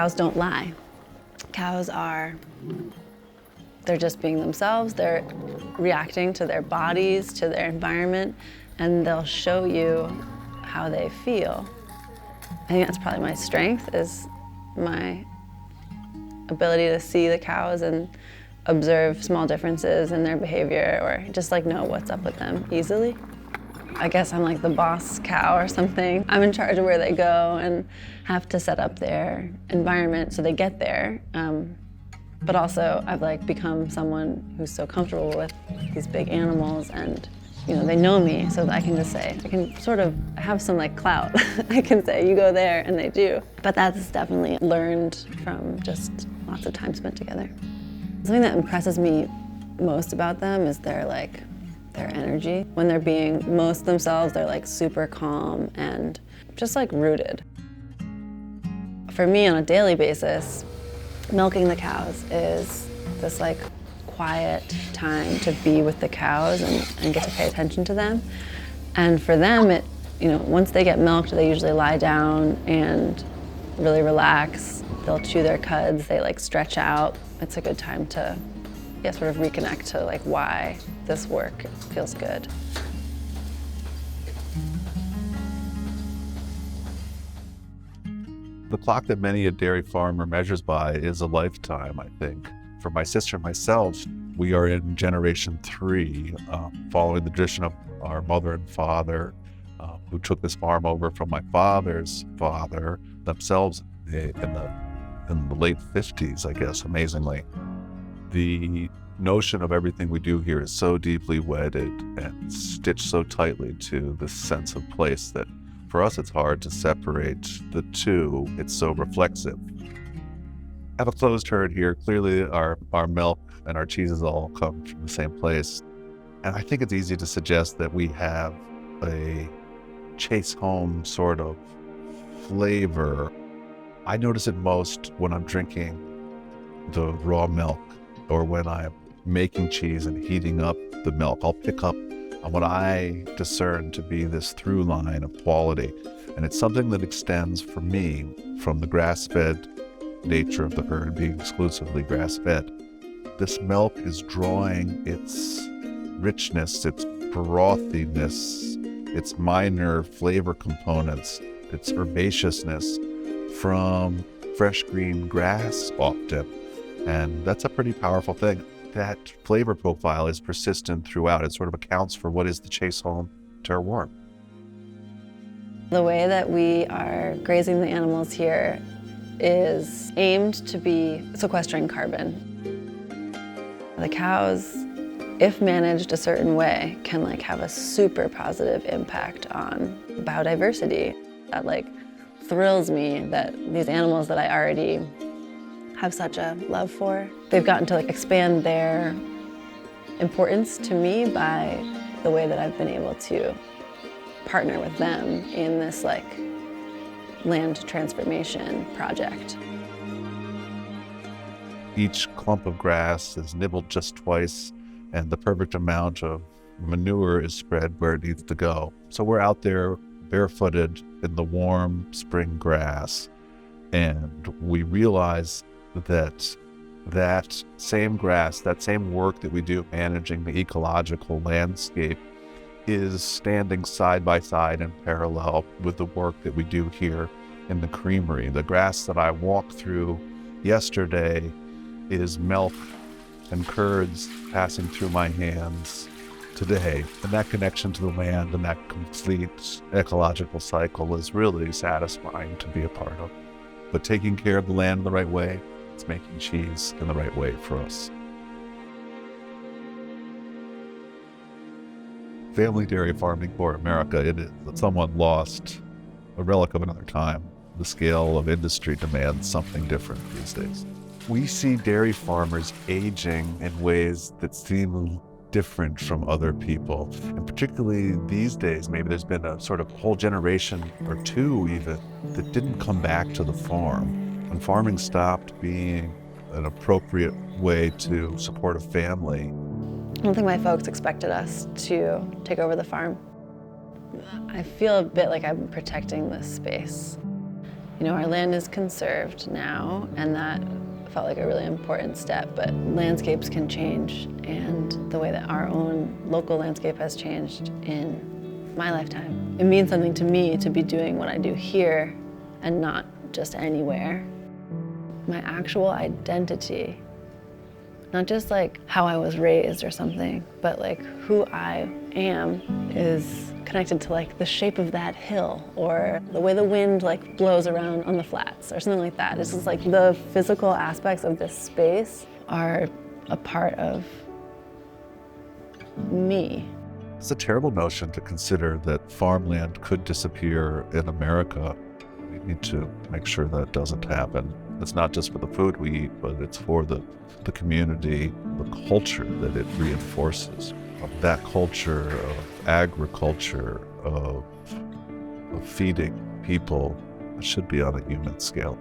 cows don't lie. They're just being themselves. They're reacting to their bodies, to their environment, and they'll show you how they feel. I think that's probably my strength, is my ability to see the cows and observe small differences in their behavior, or just like know what's up with them easily. I guess I'm like the boss cow or something. I'm in charge of where they go and have to set up their environment so they get there. But also I've like become someone who's so comfortable with these big animals, and they know me, so that I can just say, I can sort of have some like clout. I can say, you go there, and they do. But that's definitely learned from just lots of time spent together. Something that impresses me most about them is their energy. When they're being most themselves, they're like super calm and just like rooted. For me, on a daily basis, milking the cows is this like quiet time to be with the cows and get to pay attention to them. And for them, once they get milked, they usually lie down and really relax. They'll chew their cuds, they like stretch out. It's a good time to sort of reconnect to like why this work feels good. The clock that many a dairy farmer measures by is a lifetime, I think. For my sister and myself, we are in generation 3, following the tradition of our mother and father, who took this farm over from my father's father, themselves in the late 50s, I guess, amazingly. The notion of everything we do here is so deeply wedded and stitched so tightly to this sense of place that for us it's hard to separate the two. It's so reflexive. I have a closed herd here. Clearly our milk and our cheeses all come from the same place. And I think it's easy to suggest that we have a Chaseholm sort of flavor. I notice it most when I'm drinking the raw milk, or when I'm making cheese and heating up the milk. I'll pick up on what I discern to be this through line of quality. And it's something that extends for me from the grass-fed nature of the herd being exclusively grass-fed. This milk is drawing its richness, its frothiness, its minor flavor components, its herbaceousness from fresh green grass often. And that's a pretty powerful thing. That flavor profile is persistent throughout. It sort of accounts for what is the Chaseholm terroir. The way that we are grazing the animals here is aimed to be sequestering carbon. The cows, if managed a certain way, can have a super positive impact on biodiversity. That thrills me that these animals that I already have such a love for, they've gotten to expand their importance to me by the way that I've been able to partner with them in this land transformation project. Each clump of grass is nibbled just twice, and the perfect amount of manure is spread where it needs to go. So we're out there barefooted in the warm spring grass, and we realize that same grass, that same work that we do managing the ecological landscape is standing side by side and parallel with the work that we do here in the creamery. The grass that I walked through yesterday is milk and curds passing through my hands today. And that connection to the land and that complete ecological cycle is really satisfying to be a part of. But taking care of the land in the right way, it's making cheese in the right way for us. Family dairy farming for America, it is somewhat lost, a relic of another time. The scale of industry demands something different these days. We see dairy farmers aging in ways that seem different from other people. And particularly these days, maybe there's been a sort of whole generation or two even that didn't come back to the farm. When farming stopped being an appropriate way to support a family. I don't think my folks expected us to take over the farm. I feel a bit like I'm protecting this space. You know, our land is conserved now, and that felt like a really important step, but landscapes can change, and the way that our own local landscape has changed in my lifetime. It means something to me to be doing what I do here and not just anywhere. My actual identity, not just like how I was raised or something, but like who I am is connected to like the shape of that hill or the way the wind like blows around on the flats or something like that. It's just like the physical aspects of this space are a part of me. It's a terrible notion to consider that farmland could disappear in America. We need to make sure that doesn't happen. It's not just for the food we eat, but it's for the community, the culture that it reinforces. That culture of agriculture, of feeding people, should be on a human scale.